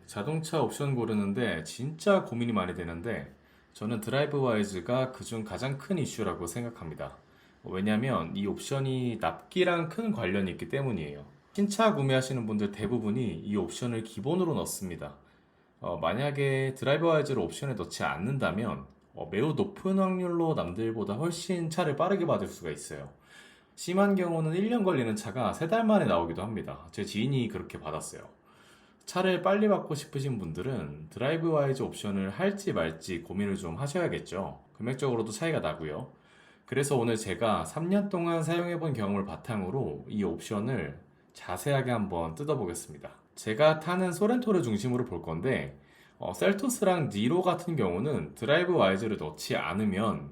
자동차 옵션 고르는데 진짜 고민이 많이 되는데 저는 드라이브 와이즈가 그중 가장 큰 이슈라고 생각합니다. 왜냐하면 이 옵션이 납기랑 큰 관련이 있기 때문이에요. 신차 구매하시는 분들 대부분이 이 옵션을 기본으로 넣습니다. 만약에 드라이브 와이즈를 옵션에 넣지 않는다면 매우 높은 확률로 남들보다 훨씬 차를 빠르게 받을 수가 있어요. 심한 경우는 1년 걸리는 차가 3달 만에 나오기도 합니다. 제 지인이 그렇게 받았어요. 차를 빨리 받고 싶으신 분들은 드라이브 와이즈 옵션을 할지 말지 고민을 좀 하셔야겠죠. 금액적으로도 차이가 나고요. 그래서 오늘 제가 3년 동안 사용해본 경험을 바탕으로 이 옵션을 자세하게 한번 뜯어보겠습니다. 제가 타는 소렌토를 중심으로 볼 건데 셀토스랑 니로 같은 경우는 드라이브 와이즈를 넣지 않으면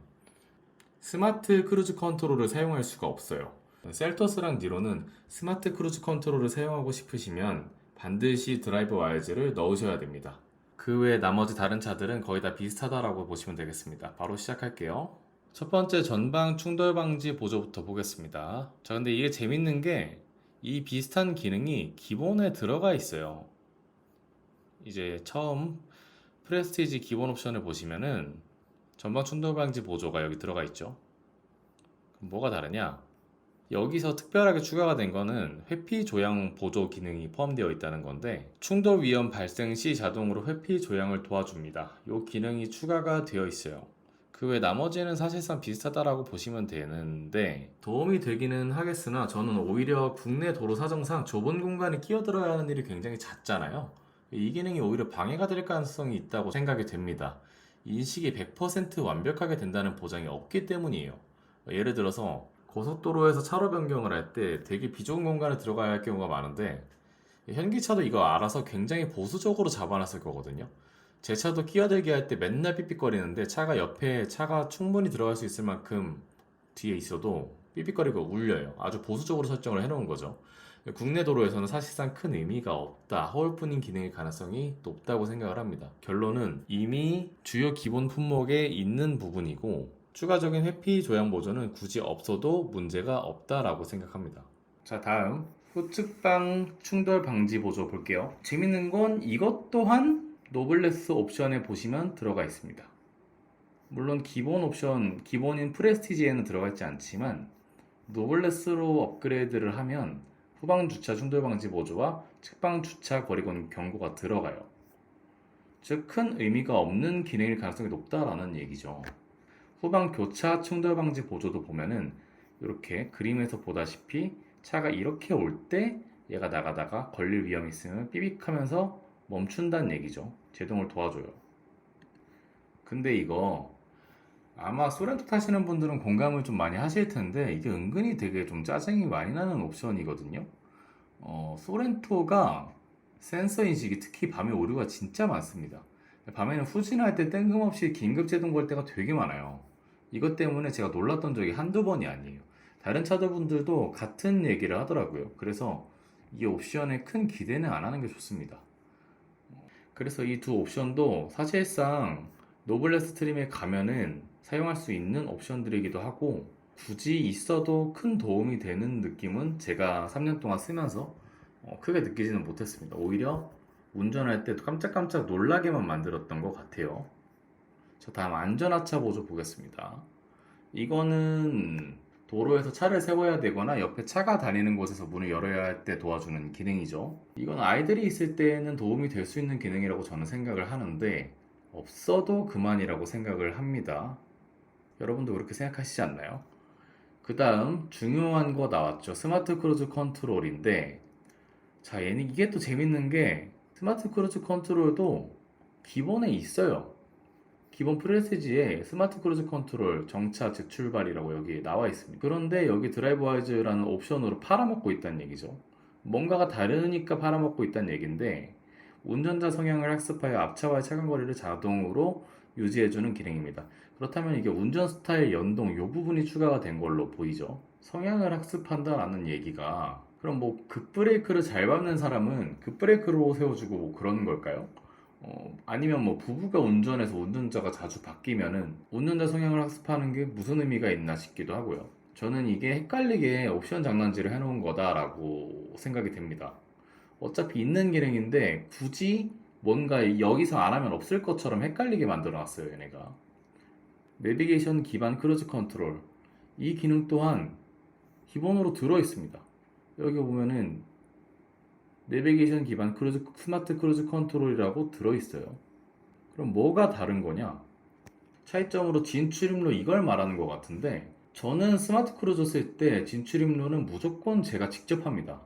스마트 크루즈 컨트롤을 사용할 수가 없어요. 셀토스랑 니로는 스마트 크루즈 컨트롤을 사용하고 싶으시면 반드시 드라이브 와이즈를 넣으셔야 됩니다. 그 외 나머지 다른 차들은 거의 다 비슷하다라고 보시면 되겠습니다. 바로 시작할게요. 첫 번째 전방 충돌 방지 보조부터 보겠습니다. 자, 근데 이게 재밌는 게 이 비슷한 기능이 기본에 들어가 있어요. 이제 처음 프레스티지 기본 옵션을 보시면은 전방 충돌 방지 보조가 여기 들어가 있죠. 그럼 뭐가 다르냐? 여기서 특별하게 추가가 된 거는 회피 조향 보조 기능이 포함되어 있다는 건데 충돌 위험 발생 시 자동으로 회피 조향을 도와줍니다. 이 기능이 추가가 되어 있어요. 그 외 나머지는 사실상 비슷하다라고 보시면 되는데 도움이 되기는 하겠으나 저는 오히려 국내 도로 사정상 좁은 공간에 끼어들어야 하는 일이 굉장히 잦잖아요. 이 기능이 오히려 방해가 될 가능성이 있다고 생각이 됩니다. 인식이 100% 완벽하게 된다는 보장이 없기 때문이에요. 예를 들어서 고속도로에서 차로 변경을 할 때 되게 비좁은 공간에 들어가야 할 경우가 많은데 현기차도 이거 알아서 굉장히 보수적으로 잡아놨을 거거든요. 제 차도 끼어들게 할 때 맨날 삐삐거리는데 차가 옆에 차가 충분히 들어갈 수 있을 만큼 뒤에 있어도 삐삐거리고 울려요. 아주 보수적으로 설정을 해놓은 거죠. 국내 도로에서는 사실상 큰 의미가 없다, 허울뿐인 기능일 가능성이 높다고 생각을 합니다. 결론은 이미 주요 기본 품목에 있는 부분이고 추가적인 회피 조향 보조는 굳이 없어도 문제가 없다라고 생각합니다. 자, 다음 후측방 충돌 방지 보조 볼게요. 재밌는 건 이것 또한 노블레스 옵션에 보시면 들어가 있습니다. 물론 기본 옵션, 기본인 프레스티지에는 들어가 있지 않지만 노블레스로 업그레이드를 하면 후방 주차 충돌 방지 보조와 측방 주차 거리건 경고가 들어가요. 즉 큰 의미가 없는 기능일 가능성이 높다라는 얘기죠. 후방 교차 충돌 방지 보조도 보면은 이렇게 그림에서 보다시피 차가 이렇게 올 때 얘가 나가다가 걸릴 위험이 있으면 삐빅하면서 멈춘다는 얘기죠. 제동을 도와줘요. 근데 이거 아마 소렌토 타시는 분들은 공감을 좀 많이 하실 텐데 이게 은근히 되게 좀 짜증이 많이 나는 옵션이거든요. 소렌토가 센서 인식이 특히 밤에 오류가 진짜 많습니다. 밤에는 후진할 때 뜬금없이 긴급 제동 걸 때가 되게 많아요. 이것 때문에 제가 놀랐던 적이 한두 번이 아니에요. 다른 차주분들도 같은 얘기를 하더라고요. 그래서 이 옵션에 큰 기대는 안 하는 게 좋습니다. 그래서 이 두 옵션도 사실상 노블레스 트림에 가면은 사용할 수 있는 옵션들이기도 하고 굳이 있어도 큰 도움이 되는 느낌은 제가 3년 동안 쓰면서 크게 느끼지는 못했습니다. 오히려 운전할 때도 깜짝깜짝 놀라게만 만들었던 것 같아요. 자, 다음 안전하차 보조 보겠습니다. 이거는 도로에서 차를 세워야 되거나 옆에 차가 다니는 곳에서 문을 열어야 할 때 도와주는 기능이죠. 이건 아이들이 있을 때에는 도움이 될 수 있는 기능이라고 저는 생각을 하는데 없어도 그만이라고 생각을 합니다. 여러분도 그렇게 생각하시지 않나요? 그 다음 중요한 거 나왔죠. 스마트 크루즈 컨트롤인데 자, 얘는 이게 또 재밌는 게 스마트 크루즈 컨트롤도 기본에 있어요. 기본 프레스티지에 스마트 크루즈 컨트롤 정차 재출발이라고 여기 나와 있습니다. 그런데 여기 드라이브 와이즈라는 옵션으로 팔아먹고 있다는 얘기죠. 뭔가가 다르니까 팔아먹고 있다는 얘기인데 운전자 성향을 학습하여 앞차와의 차간거리를 자동으로 유지해주는 기능입니다. 그렇다면 이게 운전 스타일 연동 이 부분이 추가가 된 걸로 보이죠. 성향을 학습한다라는 얘기가 그럼 뭐 급브레이크를 잘 밟는 사람은 급브레이크로 세워주고 뭐 그런 걸까요? 아니면 뭐 부부가 운전해서 운전자가 자주 바뀌면은 운전자 성향을 학습하는 게 무슨 의미가 있나 싶기도 하고요. 저는 이게 헷갈리게 옵션 장난질을 해놓은 거다라고 생각이 됩니다. 어차피 있는 기능인데 굳이 뭔가 여기서 안 하면 없을 것처럼 헷갈리게 만들어 놨어요, 얘네가. 내비게이션 기반 크루즈 컨트롤. 이 기능 또한 기본으로 들어 있습니다. 여기 보면은 내비게이션 기반 스마트 크루즈 컨트롤이라고 들어 있어요. 그럼 뭐가 다른 거냐? 차이점으로 진출입로 이걸 말하는 것 같은데, 저는 스마트 크루즈 쓸 때 진출입로는 무조건 제가 직접 합니다.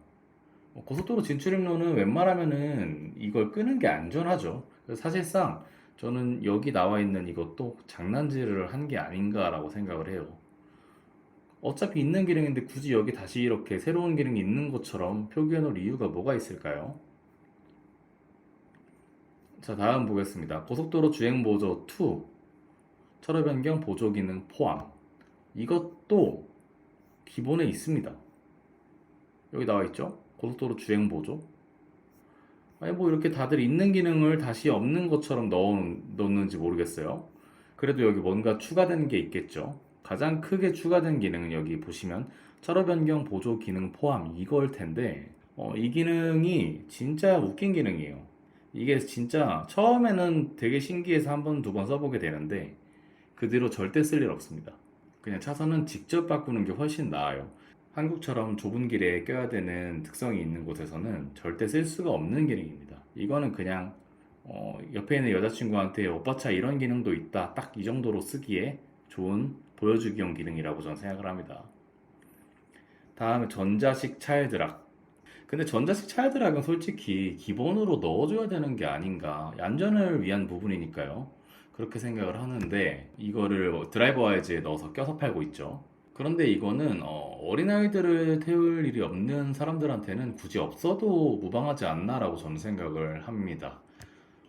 고속도로 진출입로는 웬만하면은 이걸 끄는 게 안전하죠. 그래서 사실상 저는 여기 나와 있는 이것도 장난질을 한 게 아닌가라고 생각을 해요. 어차피 있는 기능인데 굳이 여기 다시 이렇게 새로운 기능이 있는 것처럼 표기해 놓을 이유가 뭐가 있을까요? 자, 다음 보겠습니다. 고속도로 주행 보조 2, 차로 변경 보조 기능 포함. 이것도 기본에 있습니다. 여기 나와 있죠? 고속도로 주행 보조. 아니 뭐 이렇게 다들 있는 기능을 다시 없는 것처럼 넣는지 모르겠어요. 그래도 여기 뭔가 추가된 게 있겠죠. 가장 크게 추가된 기능은 여기 보시면 차로 변경 보조 기능 포함 이걸 텐데 이 기능이 진짜 웃긴 기능이에요. 이게 진짜 처음에는 되게 신기해서 한 번, 두 번 써보게 되는데 그 뒤로 절대 쓸 일 없습니다. 그냥 차선은 직접 바꾸는 게 훨씬 나아요. 한국처럼 좁은 길에 껴야 되는 특성이 있는 곳에서는 절대 쓸 수가 없는 기능입니다. 이거는 그냥 옆에 있는 여자친구한테 오빠 차 이런 기능도 있다. 딱 이 정도로 쓰기에 좋은 보여주기용 기능이라고 저는 생각을 합니다. 다음에 전자식 차일드락. 근데 전자식 차일드락은 솔직히 기본으로 넣어줘야 되는 게 아닌가. 안전을 위한 부분이니까요. 그렇게 생각을 하는데 이거를 드라이버 와이즈에 넣어서 껴서 팔고 있죠. 그런데 이거는 어린아이들을 태울 일이 없는 사람들한테는 굳이 없어도 무방하지 않나라고 저는 생각을 합니다.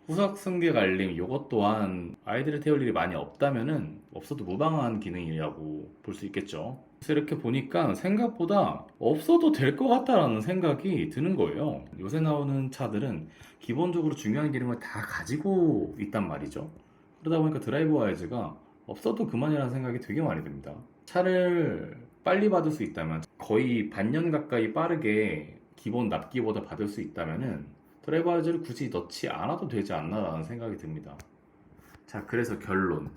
후석 승객 알림 이것 또한 아이들을 태울 일이 많이 없다면은 없어도 무방한 기능이라고 볼 수 있겠죠. 그래서 이렇게 보니까 생각보다 없어도 될 것 같다라는 생각이 드는 거예요. 요새 나오는 차들은 기본적으로 중요한 기능을 다 가지고 있단 말이죠. 그러다 보니까 드라이브 와이즈가 없어도 그만이라는 생각이 되게 많이 듭니다. 차를 빨리 받을 수 있다면 거의 반년 가까이 빠르게 기본 납기보다 받을 수 있다면은 드라이브 와이즈를 굳이 넣지 않아도 되지 않나라는 생각이 듭니다. 자, 그래서 결론.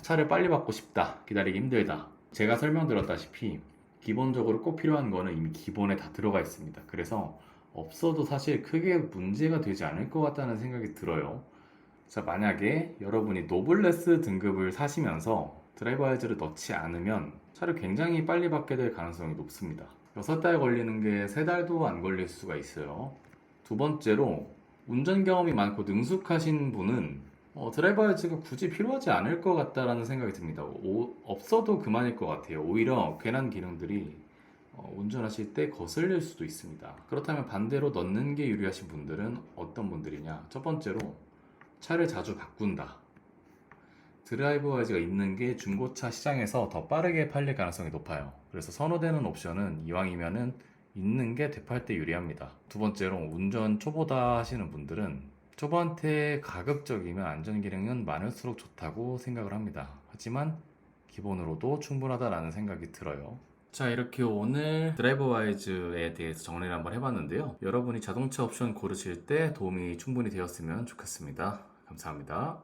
차를 빨리 받고 싶다. 기다리기 힘들다. 제가 설명드렸다시피 기본적으로 꼭 필요한 거는 이미 기본에 다 들어가 있습니다. 그래서 없어도 사실 크게 문제가 되지 않을 것 같다는 생각이 들어요. 자, 만약에 여러분이 노블레스 등급을 사시면서 드라이브 와이즈를 넣지 않으면 차를 굉장히 빨리 받게 될 가능성이 높습니다. 6달 걸리는 게 3달도 안 걸릴 수가 있어요. 두 번째로 운전 경험이 많고 능숙하신 분은 드라이브 와이즈가 굳이 필요하지 않을 것 같다라는 생각이 듭니다. 없어도 그만일 것 같아요. 오히려 괜한 기능들이 운전하실 때 거슬릴 수도 있습니다. 그렇다면 반대로 넣는 게 유리하신 분들은 어떤 분들이냐? 첫 번째로 차를 자주 바꾼다. 드라이브 와이즈가 있는 게 중고차 시장에서 더 빠르게 팔릴 가능성이 높아요. 그래서 선호되는 옵션은 이왕이면은 있는 게 되팔 때 유리합니다. 두 번째로 운전 초보다 하시는 분들은 초보한테 가급적이면 안전 기능은 많을수록 좋다고 생각을 합니다. 하지만 기본으로도 충분하다라는 생각이 들어요. 자, 이렇게 오늘 드라이브 와이즈에 대해서 정리를 한번 해봤는데요. 여러분이 자동차 옵션 고르실 때 도움이 충분히 되었으면 좋겠습니다. 감사합니다.